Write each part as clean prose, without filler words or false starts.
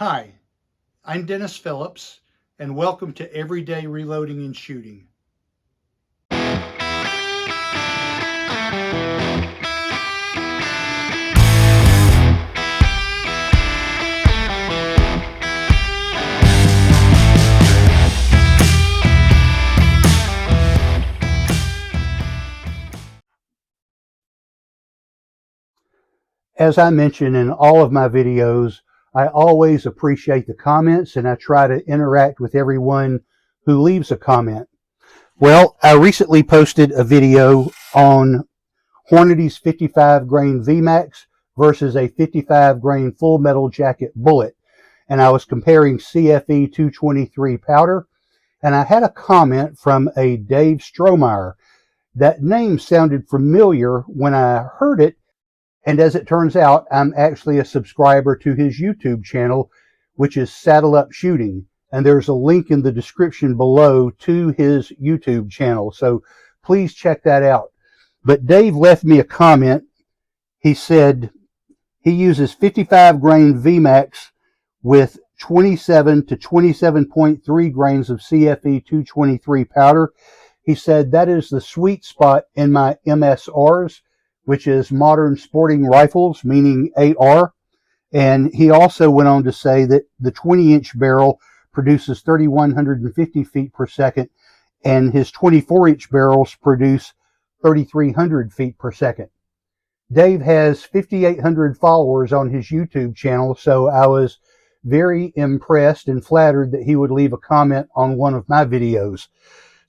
Hi, I'm Dennis Phillips, and welcome to Everyday Reloading and Shooting. As I mention in all of my videos, I always appreciate the comments and I try to interact with everyone who leaves a comment. Well, I recently posted a video on Hornady's 55 grain VMAX versus a 55 grain full metal jacket bullet. And I was comparing CFE223 powder. And I had a comment from a Dave Strohmeyer. That name sounded familiar when I heard it. And as it turns out, I'm actually a subscriber to his YouTube channel, which is Saddle Up Shooting. And there's a link in the description below to his YouTube channel. So please check that out. But Dave left me a comment. He said he uses 55 grain VMAX with 27 to 27.3 grains of CFE 223 powder. He said that is the sweet spot in my MSRs, which is modern sporting rifles, meaning AR. And he also went on to say that the 20-inch barrel produces 3,150 feet per second, and his 24-inch barrels produce 3,300 feet per second. Dave has 5,800 followers on his YouTube channel, so I was very impressed and flattered that he would leave a comment on one of my videos.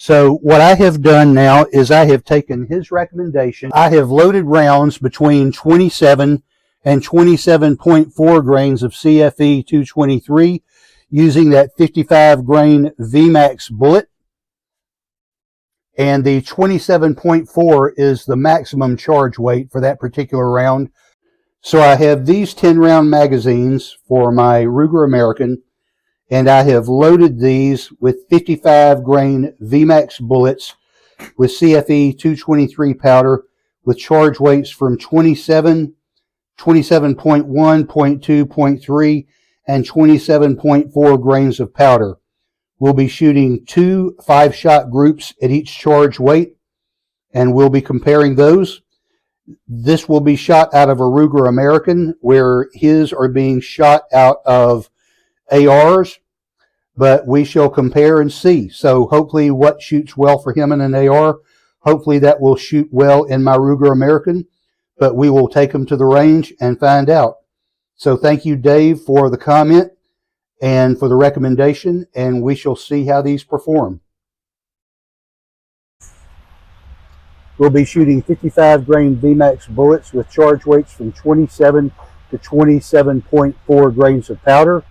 So what I have done now is I have taken his recommendation. I have loaded rounds between 27 and 27.4 grains of CFE 223 using that 55 grain VMAX bullet. And the 27.4 is the maximum charge weight for that particular round. So I have these 10 round magazines for my Ruger American, and I have loaded these with 55 grain VMAX bullets with CFE 223 powder with charge weights from 27, 27.1, 0.2, 0.3, and 27.4 grains of powder. We'll be shooting 2 5-shot groups at each charge weight, and we'll be comparing those. This will be shot out of a Ruger American, where his are being shot out of ARs, but we shall compare and see. So hopefully what shoots well for him in an AR, hopefully that will shoot well in my Ruger American, but we will take them to the range and find out. So thank you, Dave, for the comment and for the recommendation, and we shall see how these perform. We'll be shooting 55 grain VMAX bullets with charge weights from 27 to 27.4 grains of powder.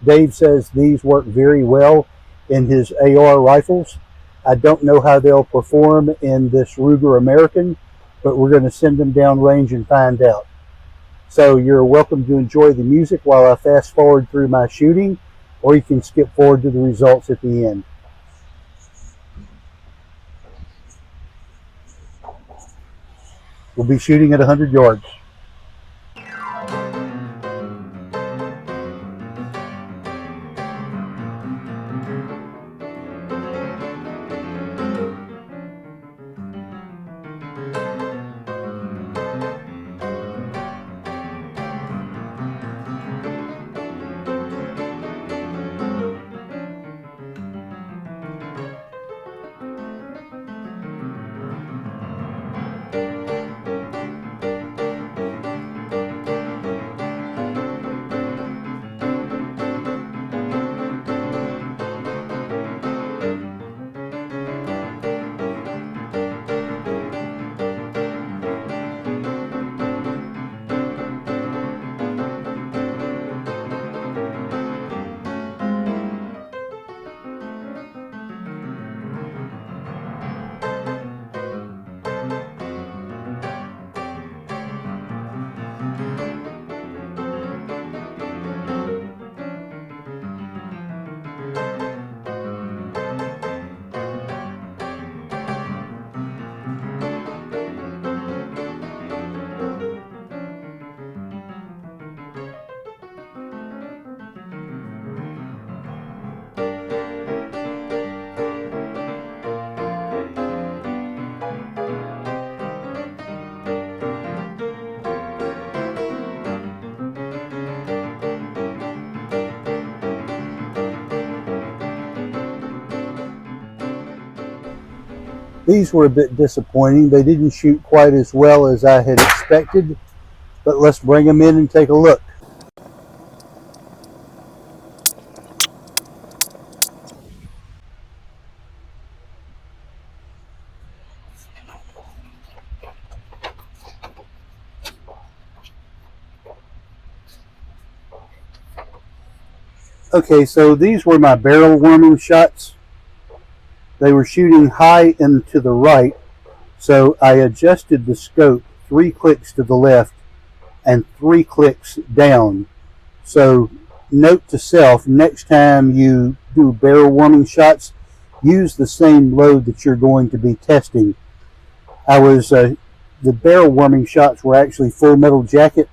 Dave says these work very well in his AR rifles. I don't know how they'll perform in this Ruger American, but we're going to send them down range and find out. So you're welcome to enjoy the music while I fast forward through my shooting, or you can skip forward to the results at the end. We'll be shooting at 100 yards. These were a bit disappointing. They didn't shoot quite as well as I had expected, but let's bring them in and take a look. Okay, so these were my barrel warming shots. They were shooting high and to the right, so I adjusted the scope 3 clicks to the left and 3 clicks down. So note to self, next time you do barrel warming shots, use the same load that you're going to be testing. The barrel warming shots were actually full metal jacket,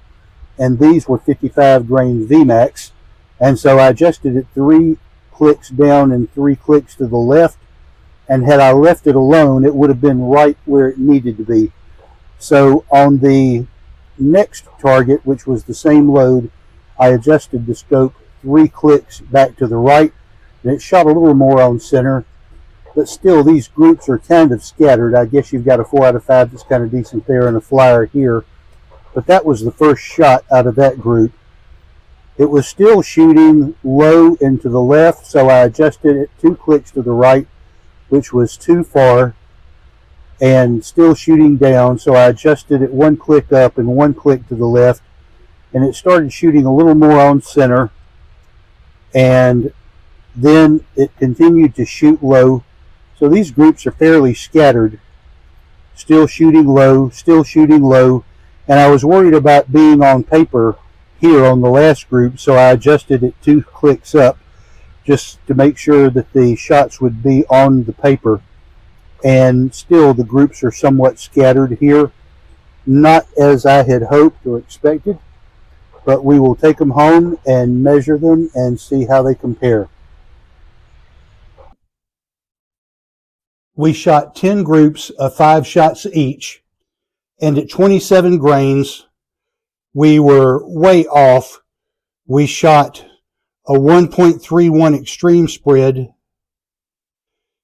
and these were 55 grain VMAX. And so I adjusted it 3 clicks down and 3 clicks to the left. And had I left it alone, it would have been right where it needed to be. So on the next target, which was the same load, I adjusted the scope 3 clicks back to the right, and it shot a little more on center. But still, these groups are kind of scattered. I guess you've got a 4 out of 5 that's kind of decent there and a flyer here. But that was the first shot out of that group. It was still shooting low and to the left, so I adjusted it 2 clicks to the right, which was too far, and still shooting down, so I adjusted it 1 click up and 1 click to the left, and it started shooting a little more on center, and then it continued to shoot low. So these groups are fairly scattered, still shooting low, and I was worried about being on paper here on the last group, so I adjusted it 2 clicks up just to make sure that the shots would be on the paper. And still the groups are somewhat scattered here, not as I had hoped or expected, but we will take them home and measure them and see how they compare. We shot 10 groups of 5 shots each, and at 27 grains, we were way off. We shot a 1.31 extreme spread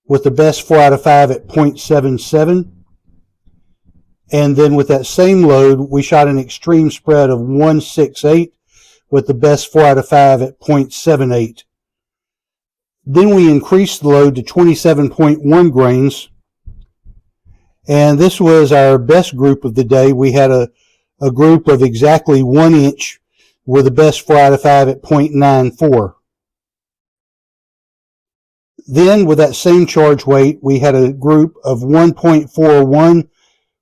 with the best 4 out of 5 at 0.77. And then with that same load, we shot an extreme spread of 168 with the best 4 out of 5 at 0.78. Then we increased the load to 27.1 grains. And this was our best group of the day. We had a group of exactly 1 inch with the best 4 out of 5 at 0.94. Then with that same charge weight, we had a group of 1.41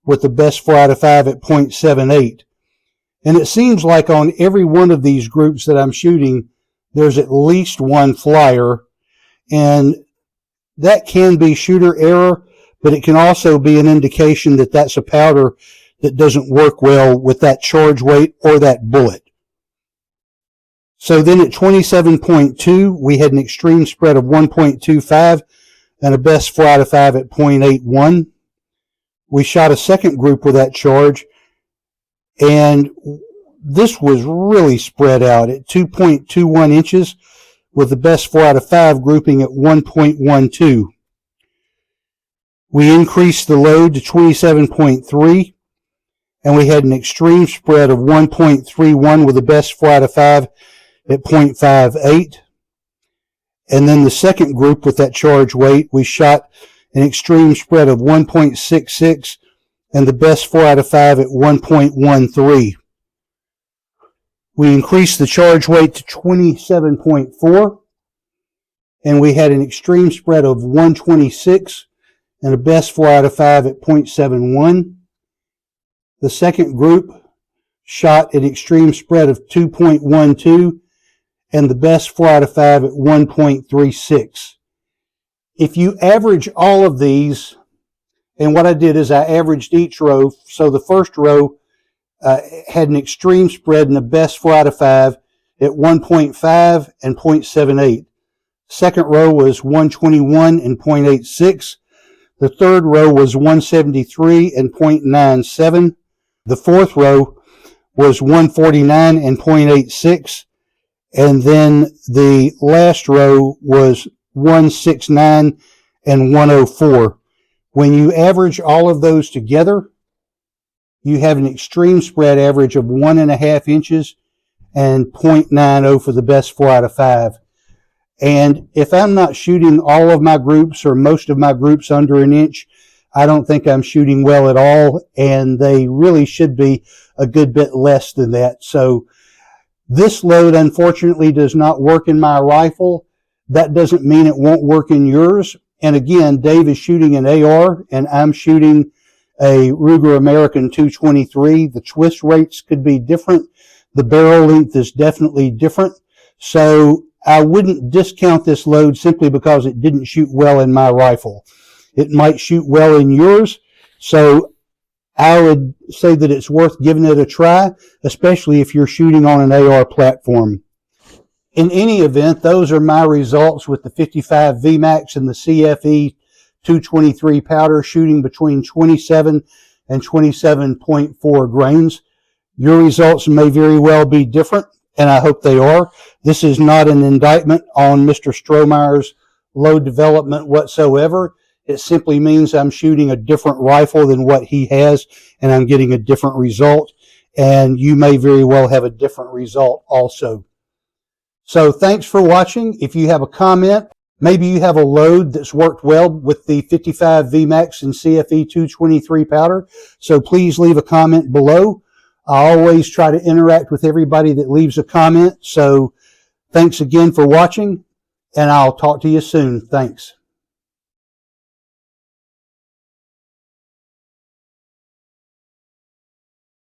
with the best 4 out of 5 at 0.78. And it seems like on every one of these groups that I'm shooting, there's at least one flyer. And that can be shooter error, but it can also be an indication that that's a powder that doesn't work well with that charge weight or that bullet. So then at 27.2, we had an extreme spread of 1.25 and a best 4 out of 5 at 0.81. We shot a second group with that charge, and this was really spread out at 2.21 inches with the best 4 out of 5 grouping at 1.12. We increased the load to 27.3, and we had an extreme spread of 1.31 with the best 4 out of 5 at 0.58. And then the second group with that charge weight, we shot an extreme spread of 1.66 and the best 4 out of 5 at 1.13. We increased the charge weight to 27.4, and we had an extreme spread of 126 and a best 4 out of 5 at 0.71. The second group shot an extreme spread of 2.12 and the best 4 out of 5 at 1.36. If you average all of these, and what I did is I averaged each row, so the first row had an extreme spread and the best 4 out of 5 at 1.5 and 0.78. Second row was 121 and 0.86. The third row was 173 and 0.97. The fourth row was 149 and 0.86. And then the last row was 169 and 104, When you average all of those together, you have an extreme spread average of 1.5 inches and 0.90 for the best 4 out of 5. And if I'm not shooting all of my groups or most of my groups under an inch, I don't think I'm shooting well at all, and they really should be a good bit less than that. So this load, unfortunately, does not work in my rifle. That doesn't mean it won't work in yours. And again, Dave is shooting an AR, and I'm shooting a Ruger American 223. The twist rates could be different. The barrel length is definitely different. So I wouldn't discount this load simply because it didn't shoot well in my rifle. It might shoot well in yours. So I would say that it's worth giving it a try, especially if you're shooting on an AR platform. In any event, those are my results with the 55 VMAX and the CFE223 powder, shooting between 27 and 27.4 grains. Your results may very well be different, and I hope they are. This is not an indictment on Mr. Strohmeyer's load development whatsoever. It simply means I'm shooting a different rifle than what he has, and I'm getting a different result, and you may very well have a different result also. So thanks for watching. If you have a comment, maybe you have a load that's worked well with the 55 VMAX and CFE223 powder, so please leave a comment below. I always try to interact with everybody that leaves a comment, so thanks again for watching, and I'll talk to you soon. Thanks.